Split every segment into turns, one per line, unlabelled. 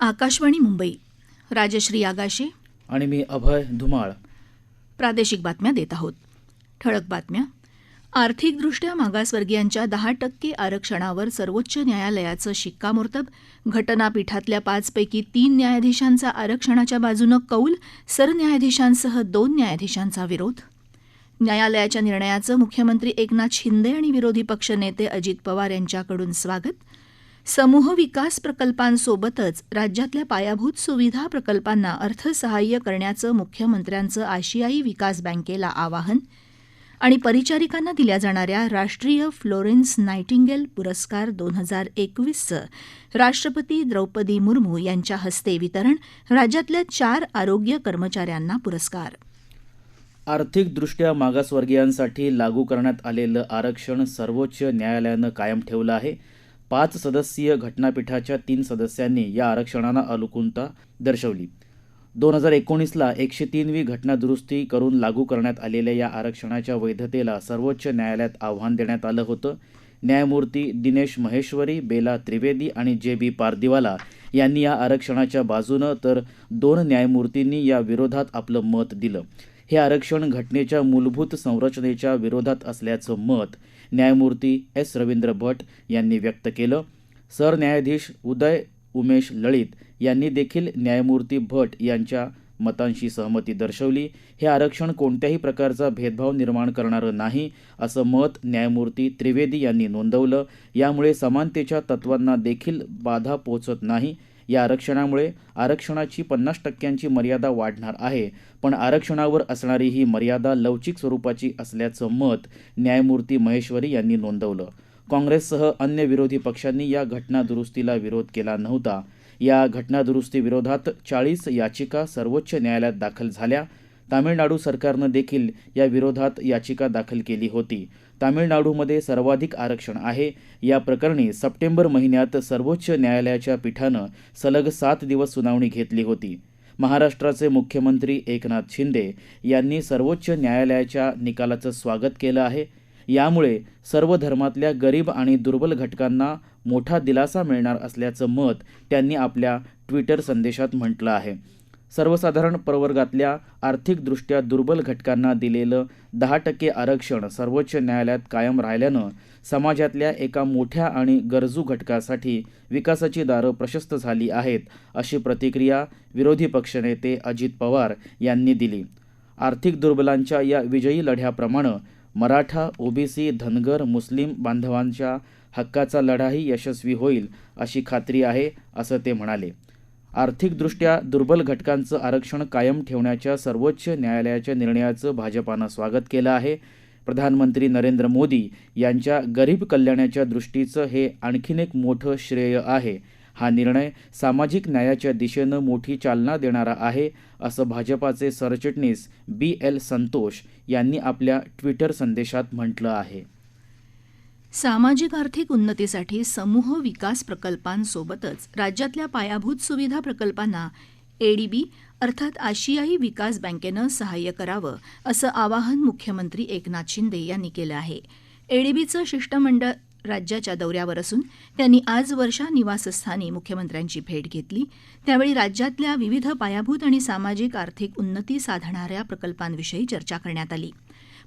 आकाशवाणी मुंबई. राजश्री आगाशे
आणि मी अभय धुमाळ.
प्रादेशिक बातम्या देत आहोत. ठळक बातम्या. आर्थिकदृष्ट्या मागासवर्गीयांच्या 10% आरक्षणावर सर्वोच्च न्यायालयाचं शिक्कामोर्तब. घटनापीठातल्या 5 पैकी 3 न्यायाधीशांचा आरक्षणाच्या बाजूनं कौल. सरन्यायाधीशांसह 2 न्यायाधीशांचा विरोध. न्यायालयाच्या निर्णयाचं मुख्यमंत्री एकनाथ शिंदे आणि विरोधी पक्षनेते अजित पवार यांच्याकडून स्वागत. समूह विकास प्रकल्पांसोबतच राज्यातल्या पायाभूत सुविधा प्रकल्पांना अर्थसहाय्य करण्याचं मुख्यमंत्र्यांचं आशियाई विकास बँकेला आवाहन. आणि परिचारिकांना दिल्या जाणाऱ्या राष्ट्रीय फ्लोरेन्स नायटिंगेल पुरस्कार 2021चं राष्ट्रपती द्रौपदी मुर्मू यांच्या हस्ते वितरण. राज्यातल्या 4 आरोग्य कर्मचाऱ्यांना पुरस्कार.
आर्थिकदृष्ट्या मागासवर्गीयांसाठी लागू करण्यात आलेलं आरक्षण सर्वोच्च न्यायालयानं कायम ठेवलं आहे. 5 सदस्यीय घटनापीठाच्या 3 सदस्यांनी या आरक्षणाला अनुकूलता दर्शवली. 2019ला 103वी घटना दुरुस्ती करून लागू करण्यात आलेल्या या आरक्षणाच्या वैधतेला सर्वोच्च न्यायालयात आव्हान देण्यात आलं होतं. न्यायमूर्ती दिनेश महेश्वरी, बेला त्रिवेदी आणि जे.बी. पारदीवाला यांनी या आरक्षणाच्या बाजूनं तर 2 न्यायमूर्तींनी या विरोधात आपलं मत दिलं. हे आरक्षण घटनेच्या मूलभूत संरचनेच्या विरोधात असल्याचं मत न्यायमूर्ती एस. रवींद्र भट यांनी व्यक्त केलं. सरन्यायाधीश उदय उमेश लळित यांनी देखील न्यायमूर्ती भट यांच्या मतांशी सहमती दर्शवली. हे आरक्षण कोणत्याही प्रकारचा भेदभाव निर्माण करणारं नाही, असं मत न्यायमूर्ती त्रिवेदी यांनी नोंदवलं. यामुळे समानतेच्या तत्वांना देखील बाधा पोहोचत नाही. या आरक्षणामुळे आरक्षणाची 50% मर्यादा वाढणार आहे, पण आरक्षणावर असणारी ही मर्यादा लवचिक स्वरूपाची असल्याचं मत न्यायमूर्ती महेश्वरी यांनी नोंदवलं. काँग्रेससह अन्य विरोधी पक्षांनी या घटना दुरुस्तीला विरोध केला नव्हता. या घटना दुरुस्तीविरोधात 40 याचिका सर्वोच्च न्यायालयात दाखल झाल्या. तामिळनाडू सरकारनं देखील या विरोधात याचिका दाखल केली होती. तामिळनाडूमध्ये सर्वाधिक आरक्षण आहे. या प्रकरणी सप्टेंबर महिन्यात सर्वोच्च न्यायालयाच्या पीठानं सलग 7 दिवस सुनावणी घेतली होती. महाराष्ट्राचे मुख्यमंत्री एकनाथ शिंदे यांनी सर्वोच्च न्यायालयाच्या निकालाचं स्वागत केलं आहे. यामुळे सर्व धर्मातल्या गरीब आणि दुर्बल घटकांना मोठा दिलासा मिळणार असल्याचं मत त्यांनी आपल्या ट्विटर संदेशात म्हटलं आहे. सर्वसाधारण प्रवर्गातल्या आर्थिकदृष्ट्या दुर्बल घटकांना दिलेलं 10% आरक्षण सर्वोच्च न्यायालयात कायम राहिल्यानं समाजातल्या एका मोठ्या आणि गरजू घटकासाठी विकासाची दारं प्रशस्त झाली आहेत, अशी प्रतिक्रिया विरोधी पक्षनेते अजित पवार यांनी दिली. आर्थिक दुर्बलांच्या या विजयी लढ्याप्रमाणे मराठा, ओबीसी, धनगर, मुस्लिम बांधवांच्या हक्काचा लढाही यशस्वी होईल, अशी खात्री आहे, असं ते म्हणाले. आर्थिकदृष्ट्या दुर्बल घटकांचं आरक्षण कायम ठेवण्याच्या सर्वोच्च न्यायालयाच्या निर्णयाचं भाजपानं स्वागत केलं आहे. प्रधानमंत्री नरेंद्र मोदी यांच्या गरीब कल्याणाच्या दृष्टीचं हे आणखीन एक मोठं श्रेय आहे. हा निर्णय सामाजिक न्यायाच्या दिशेनं मोठी चालना देणारा आहे, असं भाजपाचे सरचिटणीस BL संतोष यांनी आपल्या ट्विटर संदेशात म्हटलं आहे.
सामाजिक आर्थिक उन्नतीसाठी समूह विकास प्रकल्पांसोबतच राज्यातल्या पायाभूत सुविधा प्रकल्पांना ADB अर्थात आशियाई विकास बँकेनं सहाय्य करावं, असं आवाहन मुख्यमंत्री एकनाथ शिंदे यांनी केलं आहे. ADBचं शिष्टमंडळ राज्याच्या दौऱ्यावर असून त्यांनी आज वर्षा निवासस्थानी मुख्यमंत्र्यांची भेट घेतली. त्यावेळी राज्यातल्या विविध पायाभूत आणि सामाजिक आर्थिक उन्नती साधणाऱ्या प्रकल्पांविषयी चर्चा करण्यात आली.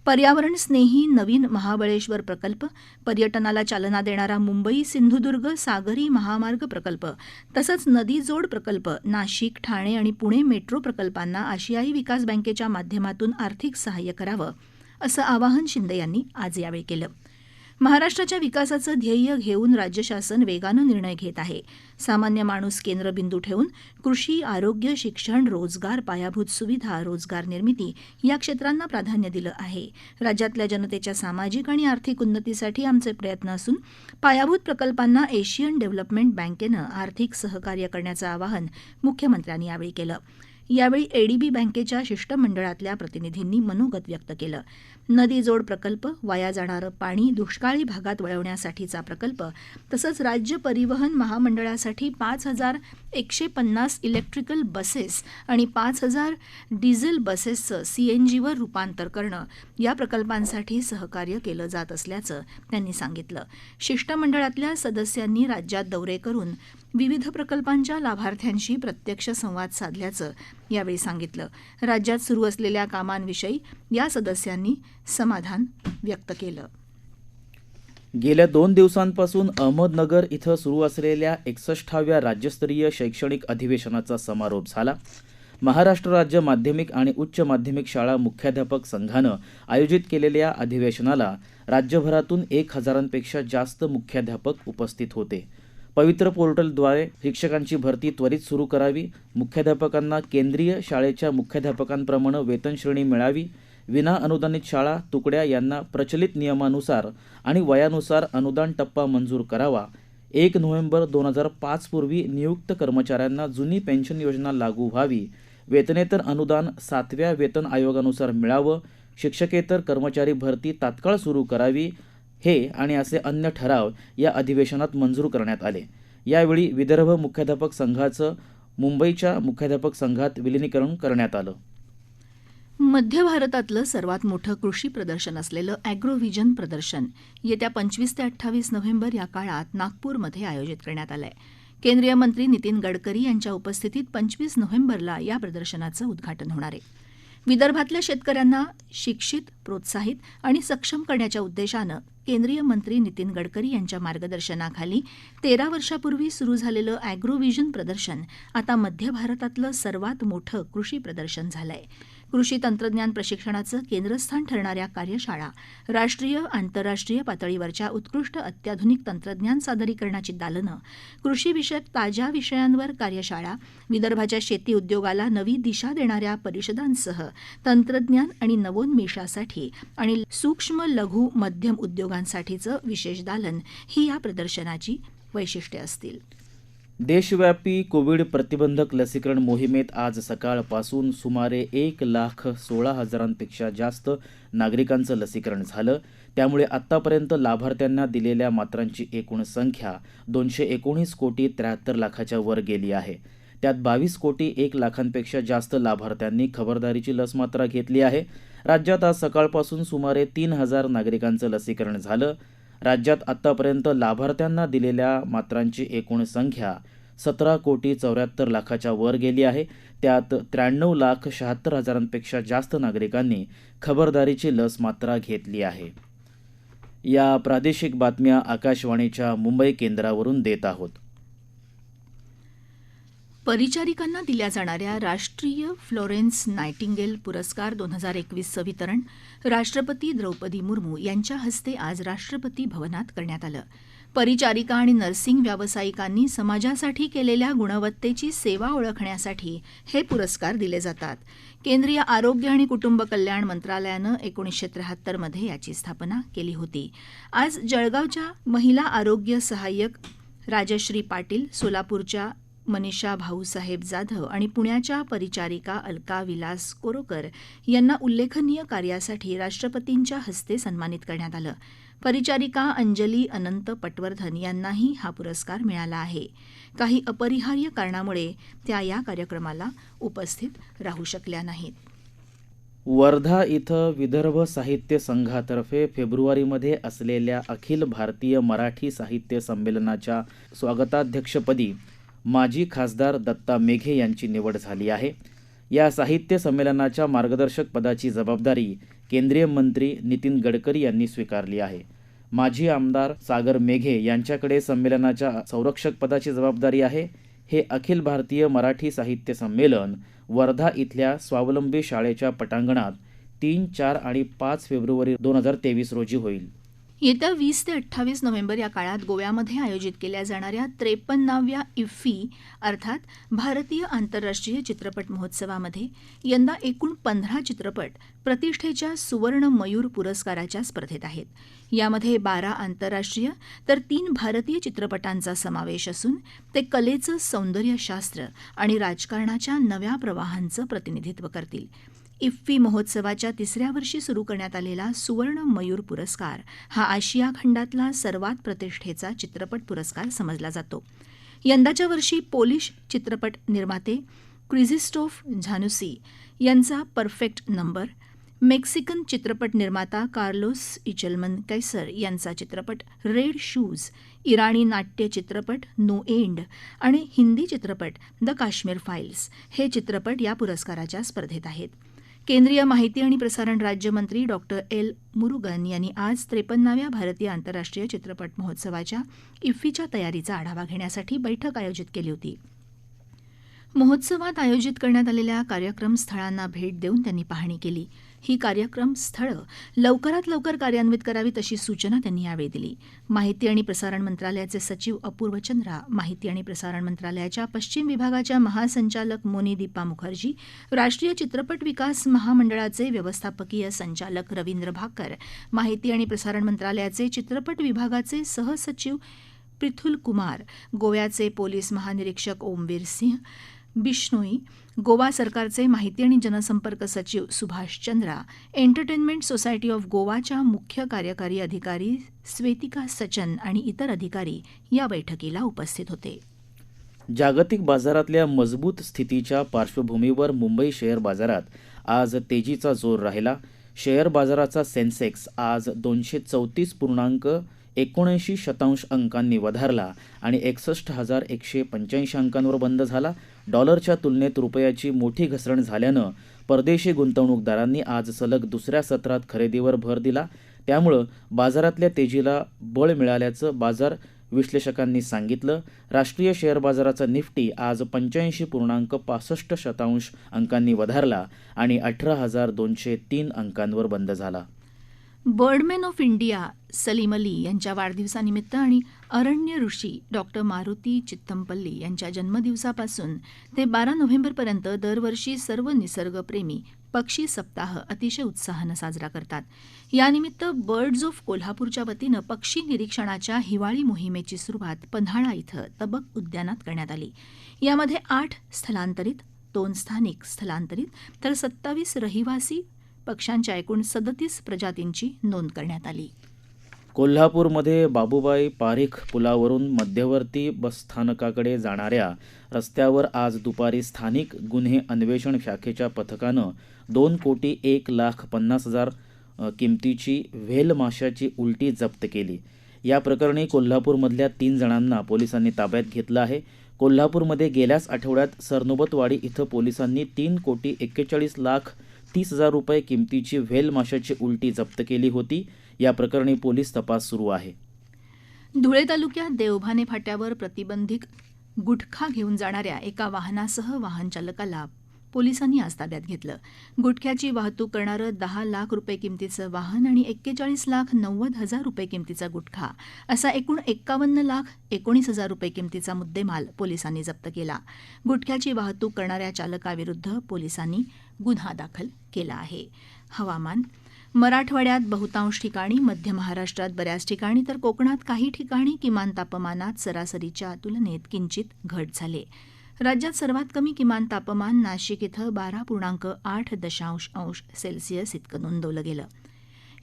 पर्यावरण स्नेही नवीन महाबळेश्वर प्रकल्प, पर्यटनाला चालना देणारा मुंबई सिंधुदुर्ग सागरी महामार्ग प्रकल्प तसंच नदीजोड प्रकल्प, नाशिक, ठाणे आणि पुणे मेट्रो प्रकल्पांना आशियाई विकास बँकेच्या माध्यमातून आर्थिक सहाय्य करावं, असं आवाहन शिंदे यांनी आज यावेळी केलं. महाराष्ट्राच्या विकासाचं ध्येय घेऊन राज्य शासन वेगानं निर्णय घेत आहे. सामान्य माणूस केंद्रबिंदू ठेवून कृषी, आरोग्य, शिक्षण, रोजगार, पायाभूत सुविधा, रोजगार निर्मिती या क्षेत्रांना प्राधान्य दिलं आहे. राज्यातल्या जनतेच्या सामाजिक आणि आर्थिक उन्नतीसाठी आमचे प्रयत्न असून पायाभूत प्रकल्पांना एशियन डेव्हलपमेंट बँकेनं आर्थिक सहकार्य करण्याचं आवाहन मुख्यमंत्र्यांनी यावेळी केलं. यावेळी एडीबी बँकेच्या शिष्टमंडळातल्या प्रतिनिधींनी मनोगत व्यक्त केलं. नदी जोड प्रकल्प, वाया जाणारं पाणी दुष्काळी भागात वळवण्यासाठीचा प्रकल्प तसंच राज्य परिवहन महामंडळासाठी 5,150 इलेक्ट्रिकल बसेस आणि 5,000 डिझेल बसेसचं सीएनजीवर रूपांतर करणं या प्रकल्पांसाठी सहकार्य केलं जात असल्याचं त्यांनी सांगितलं. शिष्टमंडळातल्या सदस्यांनी राज्यात दौरे करून विविध प्रकल्पांच्या लाभार्थ्यांशी प्रत्यक्ष संवाद साधल्याचं यावेळी सांगितलं. राज्यात सुरू असलेल्या कामांविषयी या सदस्यांनी समाधान व्यक्त केलं.
गेल्या 2 दिवसांपासून अहमदनगर इथं सुरू असलेल्या 61व्या राज्यस्तरीय शैक्षणिक अधिवेशनाचा समारोप झाला. महाराष्ट्र राज्य माध्यमिक आणि उच्च माध्यमिक शाळा मुख्याध्यापक संघानं आयोजित केलेल्या अधिवेशनाला राज्यभरातून 1,000पेक्षा जास्त मुख्याध्यापक उपस्थित होते. पवित्र पोर्टलद्वारे शिक्षकांची भरती त्वरित सुरू करावी, मुख्याध्यापकांना केंद्रीय शाळेच्या मुख्याध्यापकांप्रमाणे वेतनश्रेणी मिळावी, विना अनुदानित शाळा तुकड्या यांना प्रचलित नियमानुसार आणि वयानुसार अनुदान टप्पा मंजूर करावा, 1 नोव्हेंबर 2005 पूर्वी नियुक्त कर्मचाऱ्यांना जुनी पेन्शन योजना लागू व्हावी, वेतनेतर अनुदान 7व्या वेतन आयोगानुसार मिळावं, शिक्षकेतर कर्मचारी भरती तात्काळ सुरू करावी, हे आणि असे अन्य ठराव या अधिवेशनात मंजूर करण्यात आले. यावेळी विदर्भ मुख्याध्यापक संघाचं मुंबईच्या मुख्याध्यापक संघात विलिनीकरण करण्यात आलं.
मध्य भारतातलं सर्वात मोठं कृषी प्रदर्शन असलेलं अॅग्रोव्हिजन प्रदर्शन येत्या 25 ते 28 नोव्हेंबर या काळात नागपूरमध्ये आयोजित करण्यात आलं आहे. केंद्रीय मंत्री नितीन गडकरी यांच्या उपस्थितीत 25 नोव्हेंबरला या प्रदर्शनाचं उद्घाटन होणार आहे. विदर्भातल्या शेतकऱ्यांना शिक्षित, प्रोत्साहित आणि सक्षम करण्याच्या उद्देशानं केंद्रीय मंत्री नितीन गडकरी यांच्या मार्गदर्शनाखाली 13 वर्षापूर्वी सुरू झालेलं अॅग्रोव्हिजन प्रदर्शन आता मध्य भारतातलं सर्वात मोठं कृषी प्रदर्शन झालं आहे. कृषी तंत्रज्ञान प्रशिक्षणाचं केंद्रस्थान ठरणाऱ्या कार्यशाळा, राष्ट्रीय आंतरराष्ट्रीय पातळीवरच्या उत्कृष्ट अत्याधुनिक तंत्रज्ञान सादरीकरणाची दालनं, कृषीविषयक ताज्या विषयांवर कार्यशाळा, विदर्भाच्या शेती उद्योगाला नवी दिशा देणाऱ्या परिषदांसह तंत्रज्ञान आणि नवोन्मेषासाठी आणि सूक्ष्म, लघु, मध्यम उद्योगांसाठीचं विशेष दालन ही या प्रदर्शनाची वैशिष्ट्ये असतील.
देशव्यापी कोविड प्रतिबंधक लसीकरण मोहिमेत आज सकाळपासून सुमारे 1,16,000पेक्षा जास्त नागरिकांचं लसीकरण झालं. त्यामुळे आत्तापर्यंत लाभार्थ्यांना दिलेल्या मात्रांची एकूण संख्या 219,73,00,000च्या वर गेली आहे. त्यात 22,01,00,000पेक्षा जास्त लाभार्थ्यांनी खबरदारीची लस मात्रा घेतली आहे. राज्यात आज सकाळपासून सुमारे 3,000 नागरिकांचं लसीकरण झालं. राज्यात आत्तापर्यंत लाभार्थ्यांना दिलेल्या मात्रांची एकूण संख्या 17,74,00,000च्या वर गेली आहे. त्यात 93,76,000पेक्षा जास्त नागरिकांनी खबरदारीची लस मात्रा घेतली आहे. या प्रादेशिक बातम्या आकाशवाणीच्या मुंबई केंद्रावरून देत आहोत.
परिचारिकांना दिल्या जाणाऱ्या राष्ट्रीय फ्लोरेन्स नायटिंगेल पुरस्कार 2021चं वितरण राष्ट्रपती द्रौपदी मुर्मू यांच्या हस्ते आज राष्ट्रपती भवनात करण्यात आलं. परिचारिका आणि नर्सिंग व्यावसायिकांनी समाजासाठी केलेल्या गुणवत्तेची सेवा ओळखण्यासाठी हे पुरस्कार दिले जातात. केंद्रीय आरोग्य आणि कुटुंब कल्याण मंत्रालयानं 1973 मध्ये याची स्थापना केली होती. आज जळगावच्या महिला आरोग्य सहाय्यक राजश्री पाटील, सोलापूरच्या मनीषा भाऊसाहेब जाधव आणि पुण्याच्या परिचारिका अलका विलास कोरोकर यांना उल्लेखनीय कार्यासाठी राष्ट्रपतींच्या हस्ते सन्मानित करण्यात आलं. परिचारिका अंजली अनंत पटवर्धन यांनाही हा पुरस्कार मिळाला आहे. काही अपरिहार्य कारणामुळे त्या या कार्यक्रमाला उपस्थित राहू शकल्या नाहीत.
वर्धा इथं विदर्भ साहित्य संघातर्फे फेब्रुवारीमध्ये असलेल्या अखिल भारतीय मराठी साहित्य संमेलनाच्या स्वागताध्यक्षपदी माजी खासदार दत्ता मेघे यांची निवड झाली आहे. या साहित्य संमेलनाच्या मार्गदर्शक पदाची जबाबदारी केंद्रीय मंत्री नितीन गडकरी यांनी स्वीकारली आहे. माजी आमदार सागर मेघे यांच्याकडे संमेलनाच्या संरक्षक पदाची जबाबदारी आहे. हे अखिल भारतीय मराठी साहित्य संमेलन वर्धा इथल्या स्वावलंबी शाळेच्या पटांगणात 3, 4 आणि 5 फेब्रुवारी 2023 रोजी होईल.
येत्या 20 ते 28 नोव्हेंबर या काळात गोव्यामध्ये आयोजित केल्या जाणाऱ्या 53व्या इफ्फी अर्थात भारतीय आंतरराष्ट्रीय चित्रपट महोत्सवामध्ये यंदा एकूण 15 चित्रपट प्रतिष्ठेच्या सुवर्ण मयूर पुरस्काराच्या स्पर्धेत आहेत. यामध्ये 12 आंतरराष्ट्रीय तर 3 भारतीय चित्रपटांचा समावेश असून ते कलेचं सौंदर्यशास्त्र आणि राजकारणाच्या नव्या प्रवाहांचं प्रतिनिधित्व करतील. इफ्फी महोत्सवाच्या 3ऱ्या वर्षी सुरू करण्यात आलेला सुवर्ण मयूर पुरस्कार हा आशिया खंडातला सर्वात प्रतिष्ठेचा चित्रपट पुरस्कार समजला जातो. यंदाच्या वर्षी पोलिश चित्रपट निर्माते क्रिझिस्टोफ झानुसी यांचा परफेक्ट नंबर, मेक्सिकन चित्रपट निर्माता कार्लोस इचलमन कैसर यांचा चित्रपट रेड शूज, इराणी नाट्य चित्रपट नो एंड आणि हिंदी चित्रपट द काश्मीर फाईल्स हे चित्रपट या पुरस्काराच्या स्पर्धेत आहेत. केंद्रीय माहिती आणि प्रसारण राज्यमंत्री डॉक्टर एल मुरुगन यांनी आज 53व्या भारतीय आंतरराष्ट्रीय चित्रपट महोत्सवाच्या इफ्फीच्या तयारीचा आढावा घेण्यासाठी बैठक आयोजित केली होती. महोत्सवात आयोजित करण्यात आलेल्या कार्यक्रम स्थळांना भेट देऊन त्यांनी पाहणी केली. ही कार्यक्रम स्थळं लवकरात लवकर कार्यान्वित करावीत अशी सूचना त्यांनी यावेळी दिली. माहिती आणि प्रसारण मंत्रालयाचे सचिव अपूर्व चंद्रा, माहिती आणि प्रसारण मंत्रालयाच्या पश्चिम विभागाच्या महासंचालक मोनी दीपा मुखर्जी, राष्ट्रीय चित्रपट विकास महामंडळाचे व्यवस्थापकीय संचालक रवींद्र भाकर, माहिती आणि प्रसारण मंत्रालयाचे चित्रपट विभागाचे सहसचिव पृथुल कुमार, गोव्याचे पोलीस महानिरीक्षक ओमवीर सिंह बिश्नोई, गोवा सरकारचे माहिती आणि जनसंपर्क सचिव Subhash Chandra, entertainment society of गोवाच्या मुख्य कार्यकारी अधिकारी स्वेतिका सचन आणि इतर अधिकारी या बैठकीला उपस्थित होते.
जागतिक बाजारातल्या मजबूत स्थितीच्या पार्श्वभूमीवर मुंबई शेअर बाजारात आज तेजीचा जोर राहिला. शेअर बाजाराचा सेन्सेक्स आज 234.79 अंकांनी वधारला आणि 61,185 अंकांवर बंद झाला. डॉलरच्या तुलनेत रुपयाची मोठी घसरण झाल्यानं परदेशी गुंतवणूकदारांनी आज सलग दुसऱ्या सत्रात खरेदीवर भर दिला. त्यामुळं बाजारातल्या तेजीला बळ मिळाल्याचं बाजार विश्लेषकांनी सांगितलं. राष्ट्रीय शेअर बाजाराचा निफ्टी आज 85.65 अंकांनी वधारला आणि 18,203 अंकांवर बंद झाला.
Birdman of India Salim Ali यांच्या वाढदिवसानिमित्त आणि अरण्य ऋषी डॉक्टर मारुती चित्तमपल्ली यांच्या जन्मदिवसापासून ते 12 नोव्हेंबरपर्यंत दरवर्षी सर्व निसर्गप्रेमी पक्षी सप्ताह अतिशय उत्साहानं साजरा करतात. यानिमित्त बर्ड्स ऑफ कोल्हापूरच्या वतीनं पक्षी निरीक्षणाच्या हिवाळी मोहिमेची सुरुवात पन्हाळा इथं तबक उद्यानात करण्यात आली. यामध्ये 8 स्थलांतरित, 2 स्थानिक स्थलांतरित तर 27 रहिवासी पक्ष्यांच्या एकूण 37 प्रजातींची नोंद करण्यात आली.
कोल्हापूरमध्ये बाबूबाई पारीख पुलावरून मध्यवर्ती बसस्थानकाकडे जाणाऱ्या रस्त्यावर आज दुपारी स्थानिक गुन्हे अन्वेषण शाखेच्या पथकानं 2,01,50,000 किमतीची व्हेल माशाची उलटी जप्त केली. या प्रकरणी कोल्हापूरमधल्या 3 जणांना पोलिसांनी ताब्यात घेतलं आहे. कोल्हापूरमध्ये गेल्याच आठवड्यात सरनोबतवाडी इथं पोलिसांनी 3,41,30,000 रुपये किमतीची व्हेल माशाची उलटी जप्त केली होती. या प्रकरणी पोलीस तपास सुरू आहे.
धुळे तालुक्यात देवभाने फाट्यावर प्रतिबंधित गुटखा घेऊन जाणाऱ्या एका वाहनासह वाहन चालकाला पोलिसांनी आज ताब्यात घेतलं. गुटख्याची वाहतूक करणारं 10 लाख रुपये किमतीचं वाहन आणि 41,90,000 रुपये किमतीचा गुटखा असा एकूण 51,19,000 रुपये किमतीचा मुद्देमाल पोलिसांनी जप्त केला. गुटख्याची वाहतूक करणाऱ्या चालकाविरुद्ध पोलिसांनी गुन्हा दाखल केला आहे. हवामान. मराठवाड्यात बहुतांश ठिकाणी, मध्य महाराष्ट्रात बऱ्याच ठिकाणी तर कोकणात काही ठिकाणी किमान तापमानात सरासरीच्या तुलनेत किंचित घट झाली. राज्यात सर्वात कमी किमान तापमान नाशिक इथं 12.8 सेल्सिअस इतकं नोंदवलं गेलं.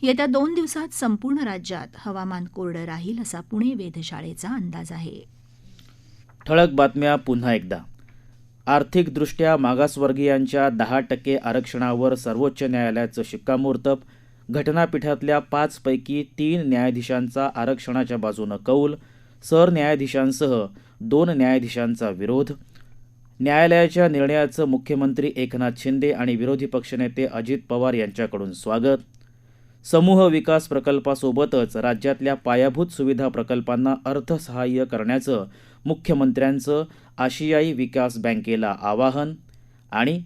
येत्या 2 दिवसात संपूर्ण राज्यात हवामान कोरडं राहील असा पुणे वेधशाळेचा अंदाज आहे.
ठळक बातम्या पुन्हा एकदा. आर्थिकदृष्ट्या मागासवर्गीयांच्या 10% आरक्षणावर सर्वोच्च न्यायालयाचं शिक्कामोर्तब. घटनापीठातल्या 5 पैकी 3 न्यायाधीशांचा आरक्षणाच्या बाजूनं कौल. सरन्यायाधीशांसह 2 न्यायाधीशांचा विरोध. न्यायालयाच्या निर्णयाचं मुख्यमंत्री एकनाथ शिंदे आणि विरोधी पक्षनेते अजित पवार यांच्याकडून स्वागत. समूह विकास प्रकल्पासोबतच राज्यातल्या पायाभूत सुविधा प्रकल्पांना अर्थसहाय्य करण्याचं मुख्यमंत्र्यांचं आशियाई विकास बँकेला आवाहन. आणि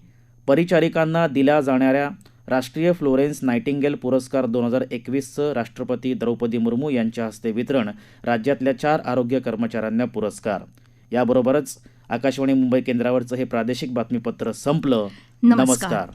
परिचारिकांना दिल्या जाणाऱ्या राष्ट्रीय फ्लोरेन्स नायटिंगेल पुरस्कार 2021चं राष्ट्रपती द्रौपदी मुर्मू यांच्या हस्ते वितरण, राज्यातल्या 4 आरोग्य कर्मचाऱ्यांना पुरस्कार. याबरोबरच आकाशवाणी मुंबई केंद्रावरचं हे प्रादेशिक बातमीपत्र संपलं.
नमस्कार.
नमस्कार.